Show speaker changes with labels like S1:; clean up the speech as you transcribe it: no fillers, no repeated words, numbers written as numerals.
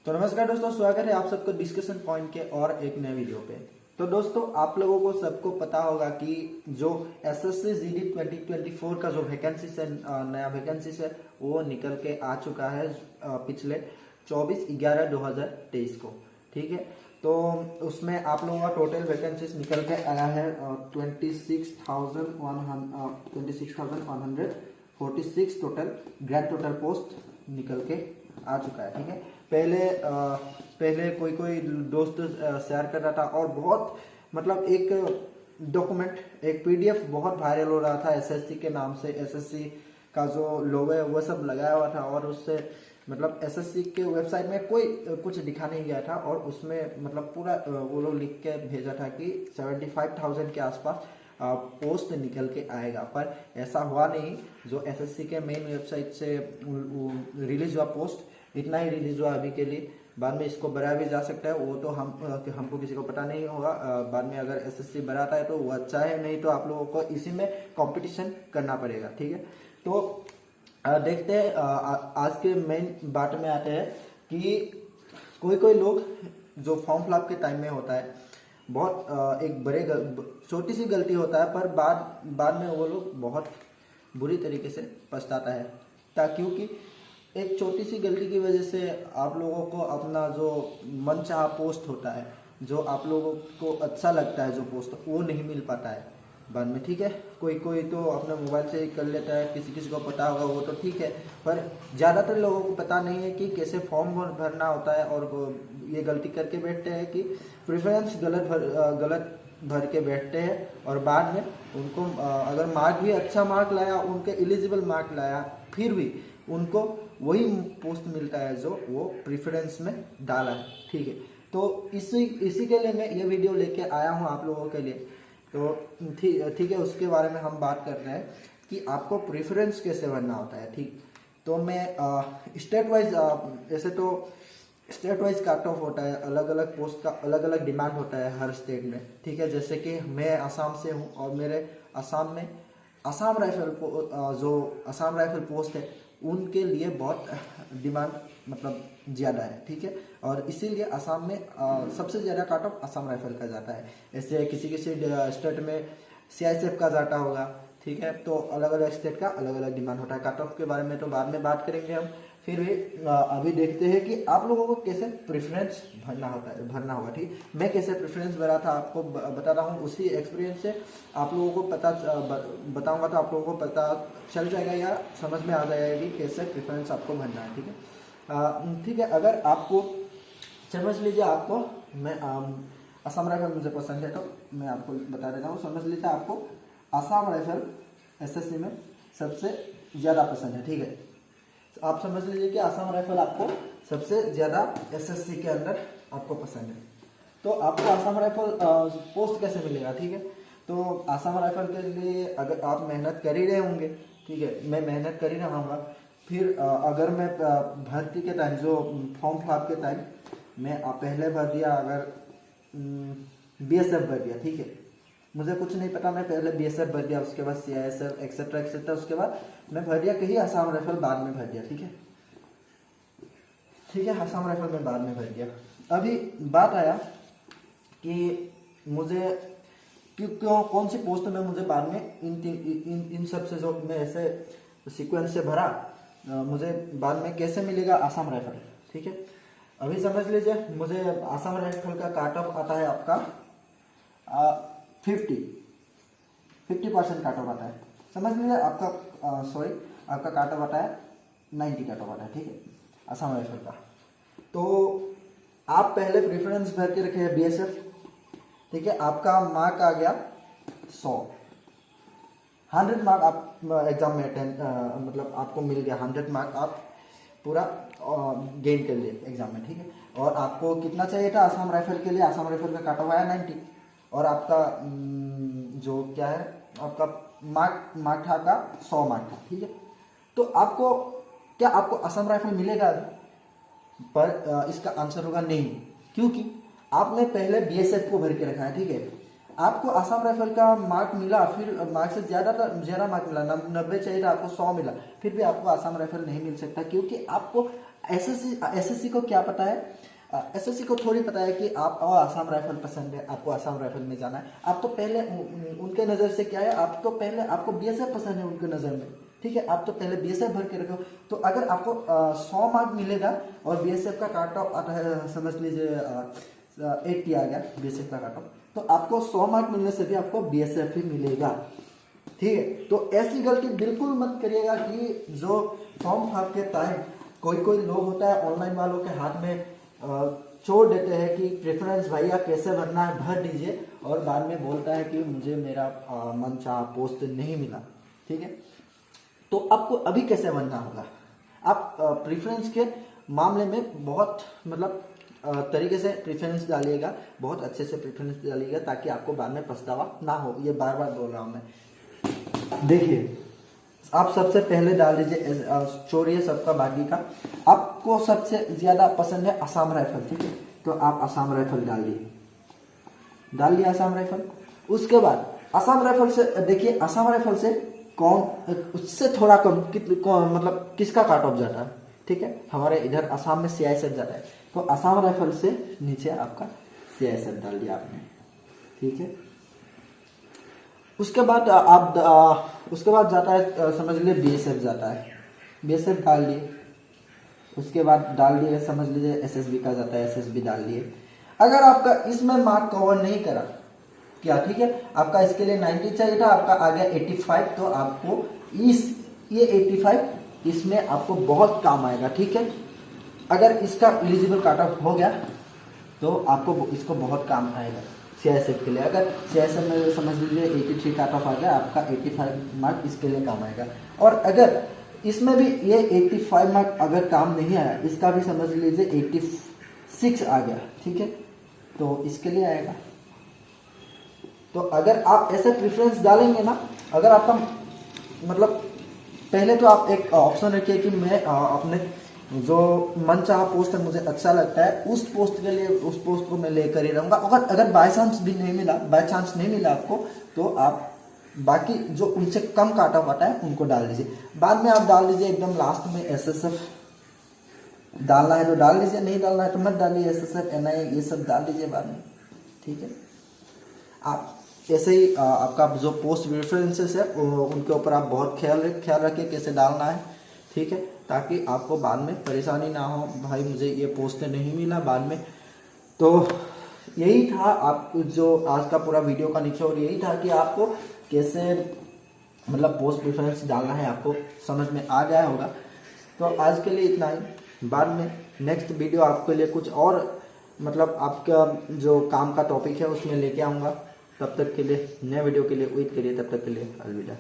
S1: तो नमस्कार दोस्तों, स्वागत है आप सबको डिस्कशन पॉइंट के और एक नए वीडियो पे। तो दोस्तों, आप लोगों को सबको पता होगा कि जो एसएससी जीडी 2024 का जो वैकेंसीज है, नया वैकेंसीज है, वो निकल के आ चुका है पिछले 24/11/2023 को। ठीक है, तो उसमें आप लोगों का टोटल वैकेंसीज निकल के आया है 26,146 टोटल ग्रैंड टोटल पोस्ट निकल के आ चुका है। ठीक है, पहले कोई दोस्त शेयर कर रहा था और बहुत मतलब एक डॉक्यूमेंट, एक पीडीएफ बहुत वायरल हो रहा था एसएससी के नाम से। एसएससी का जो लोगो है वो सब लगाया हुआ था और उससे मतलब एसएससी के वेबसाइट में कोई कुछ दिखा नहीं गया था और उसमें मतलब पूरा वो लोग लिख के भेजा था कि 75,000 के आसपास पोस्ट निकल के आएगा, पर ऐसा हुआ नहीं। जो एसएससी के मेन वेबसाइट से रिलीज हुआ पोस्ट इतना ही रिलीज हुआ अभी के लिए। बाद में इसको बढ़ाया भी जा सकता है, वो तो हमको किसी को पता नहीं होगा। बाद में अगर एसएससी बढ़ाता है तो वो अच्छा है, नहीं तो आप लोगों को इसी में कंपटीशन करना पड़ेगा। ठीक है, तो देखते हैं आज के मेन बात में आते हैं कि कोई लोग जो फॉर्म फिलअप के टाइम में होता है बहुत एक छोटी सी गलती होता है, पर बाद में वो लोग बहुत बुरी तरीके से पछताता है। क्योंकि एक छोटी सी गलती की वजह से आप लोगों को अपना जो मनचाहा पोस्ट होता है, जो आप लोगों को अच्छा लगता है जो पोस्ट, वो नहीं मिल पाता है बाद में। ठीक है, कोई तो अपने मोबाइल से ही कर लेता है, किसी को पता होगा वो तो ठीक है, पर ज़्यादातर लोगों को पता नहीं है कि कैसे फॉर्म भरना होता है और ये गलती करके बैठते हैं कि प्रेफरेंस गलत भर के बैठते हैं और बाद में उनको अगर मार्क भी अच्छा मार्क लाया, उनके एलिजिबल मार्क लाया, फिर भी उनको वही पोस्ट मिलता है जो वो प्रेफरेंस में डाला है। ठीक है, तो इसी के लिए मैं ये वीडियो लेके आया हूँ आप लोगों के लिए। तो ठीक है, उसके बारे में हम बात कर रहे हैं कि आपको प्रेफरेंस कैसे भरना होता है। ठीक, तो मैं स्टेट वाइज ऐसे तो स्टेट वाइज कट ऑफ होता है, अलग अलग पोस्ट का अलग अलग डिमांड होता है हर स्टेट में। ठीक है, जैसे कि मैं आसाम से हूँ और मेरे आसाम में आसाम राइफल पोस्ट है, उनके लिए बहुत डिमांड मतलब ज़्यादा है। ठीक है, और इसीलिए आसाम में सबसे ज़्यादा कट ऑफ आसाम राइफल का जाता है। ऐसे किसी स्टेट में सीआईएसएफ का जाता होगा। ठीक है, तो अलग अलग स्टेट का अलग अलग डिमांड होता है। कट ऑफ के बारे में तो बाद में बात करेंगे हम। फिर भी अभी देखते हैं कि आप लोगों को कैसे प्रेफरेंस भरना होगा। ठीक, मैं कैसे प्रेफरेंस भरा था आपको बता रहा हूँ, उसी एक्सपीरियंस से आप लोगों को बताऊंगा तो आप लोगों को पता चल जाएगा या समझ में आ जाएगा कि कैसे प्रेफरेंस आपको भरना है। ठीक है, ठीक है, अगर आपको समझ लीजिए, आपको मैं असम राइफल मुझे पसंद है तो मैं आपको बता देता हूँ। समझ लीजिए आपको असम राइफल एसएससी में सबसे ज़्यादा पसंद है। ठीक है, तो आप समझ लीजिए कि असम राइफल आपको सबसे ज़्यादा एसएससी के अंदर आपको पसंद है। तो आपको असम राइफल पोस्ट कैसे मिलेगा। ठीक है, तो असम राइफल के लिए अगर आप मेहनत कर ही रहे होंगे, ठीक है, मैं मेहनत कर ही रहा हूँ। फिर अगर मैं भर्ती के टाइम जो फॉर्म फिलअप के टाइम मैं पहले भर दिया, अगर बीएसएफ भर दिया, ठीक है, मुझे कुछ नहीं पता, मैं पहले बीएसएफ भर दिया, उसके बाद सीआईएसएफ एक्सेट्रा एक्सेट्रा, उसके बाद मैं भर दिया कहीं असम राइफल बाद में भर दिया। ठीक है, ठीक है, असम राइफल में बाद में भर दिया। अभी बात आया कि मुझे क्यों कौन सी पोस्ट में मुझे बाद में इन सब से जो मैं ऐसे सीक्वेंस से भरा, मुझे बाद में कैसे मिलेगा असम राइफल। ठीक है, अभी समझ लीजिए मुझे असम राइफल का कट ऑफ आता है आपका 50% कट ऑफ आता है। समझ लीजिए आपका आपका कट ऑफ आता है 90 कट ऑफ आता है। ठीक है, असम राइफल का। तो आप पहले प्रेफरेंस भर के रखे हैं बीएसएफ। ठीक है, आपका मार्क आ गया 100 मार्क, आप एग्जाम में मतलब आपको मिल गया 100 मार्क, आप पूरा गेन कर लिए एग्जाम में। ठीक है, और आपको कितना चाहिए था असम राइफल के लिए, असम राइफल का कट ऑफ आया 90 और आपका जो क्या है आपका मार्क था का 100 मार्क था। ठीक है, तो आपको असम राइफल मिलेगा, पर इसका आंसर होगा नहीं, क्योंकि आपने पहले बीएसएफ को भर के रखा है। ठीक है, आपको असम राइफल का मार्क मिला, फिर मार्क से ज़्यादा मार्क मिला, 90 चाहिए था, आपको 100 मिला, फिर भी आपको असम राइफल नहीं मिल सकता, क्योंकि आपको एसएससी को क्या पता है, एसएससी को थोड़ी पता है कि आप आसाम राइफल पसंद है, आपको आसाम राइफल में जाना है। आप तो पहले उनके नज़र से क्या है, आप तो पहले आपको बीएसएफ पसंद है उनके नज़र में, ठीक है, आप तो पहले बीएसएफ भर के रखो। तो अगर आपको 100 मार्क मिलेगा और बीएसएफ का काट ऑफ आता है, समझ लीजिए 80 आ गया बीएसएफ का काट ऑफ, तो आपको 100 मार्क मिलने से भी आपको बीएसएफ ही मिलेगा, ठीक है। तो ऐसी गलती बिल्कुल मत करिएगा कि जो फॉर्म भरते टाइम कोई लोग होता है ऑनलाइन वालों के हाथ में छोड़ देते हैं कि प्रेफरेंस भैया कैसे भरना है भर दीजिए, और बाद में बोलता है कि मुझे मेरा मनचाहा पोस्ट नहीं मिला, ठीक है। तो आपको अभी कैसे भरना होगा, आप प्रेफरेंस के मामले में बहुत मतलब तरीके से प्रेफरेंस डालिएगा, बहुत अच्छे से प्रेफरेंस डालिएगा, ताकि आपको बाद में पछतावा ना हो। ये बार बार बोल रहा हूँ मैं। देखिए, आप सबसे पहले डाल दीजिए, छोड़िए सबका बाकी का, आपको सबसे ज्यादा पसंद है आसाम राइफल, ठीक है, तो आप आसाम राइफल डाल दिए आसाम राइफल। उसके बाद आसाम राइफल से देखिए, आसाम राइफल से कौन, उससे थोड़ा कम मतलब किसका काट ऑफ जाता है, ठीक है, हमारे इधर आसाम में सीआईएसएफ जाता है, तो आसाम राइफल से नीचे आपका सीआईएसएफ डाल दिया आपने, ठीक है। उसके बाद उसके बाद जाता है, समझ लीजिए बीएसएफ जाता है, बीएसएफ डाल दिए। उसके बाद डाल दिए, समझ लीजिए एसएसबी का जाता है, एसएसबी डाल दिए। अगर आपका इसमें मार्क कवर नहीं करा क्या, ठीक है, आपका इसके लिए 90 चाहिए था, आपका आ गया 85, तो आपको ये 85 इसमें आपको बहुत काम आएगा, ठीक है। अगर इसका एलिजिबल काट ऑफ हो गया तो आपको इसको बहुत काम आएगा सीआईएसएफ के लिए। अगर सीआईएसएफ में समझ लीजिए 83 काट ऑफ आ गया, आपका 85 मार्क इसके लिए काम आएगा। और अगर इसमें भी ये 85 मार्क अगर काम नहीं आया, इसका भी समझ लीजिए 86 आ गया, ठीक है, तो इसके लिए आएगा। तो अगर आप ऐसे प्रेफरेंस डालेंगे ना, अगर आपका मतलब पहले तो आप एक ऑप्शन रखिए कि मैं अपने जो मनचाहा पोस्ट है, मुझे अच्छा लगता है, उस पोस्ट के लिए उस पोस्ट को मैं लेकर ही रहूँगा। अगर बाय चांस भी नहीं मिला, बाय चांस नहीं मिला आपको, तो आप बाकी जो उनसे कम काट ऑफ आता है उनको डाल दीजिए। बाद में आप डाल दीजिए एकदम लास्ट में एसएसएफ, डालना है तो डाल दीजिए, नहीं डालना है तो मत डालिए, एसएसएफ एनआईए ये सब डाल दीजिए बाद में, ठीक है। आप ऐसे ही आपका जो पोस्ट प्रेफरेंसेस है उनके ऊपर आप बहुत ख्याल रखिए कैसे डालना है, ठीक है, ताकि आपको बाद में परेशानी ना हो, भाई मुझे ये पोस्ट नहीं मिला बाद में। तो यही था आप जो आज का पूरा वीडियो का निचोड़ यही था कि आपको कैसे मतलब पोस्ट प्रेफरेंस डालना है, आपको समझ में आ गया होगा। तो आज के लिए इतना ही, बाद में नेक्स्ट वीडियो आपके लिए कुछ और मतलब आपका जो काम का टॉपिक है उसमें लेके आऊँगा। तब तक के लिए नए वीडियो के लिए वेट करिए, तब तक के लिए अलविदा।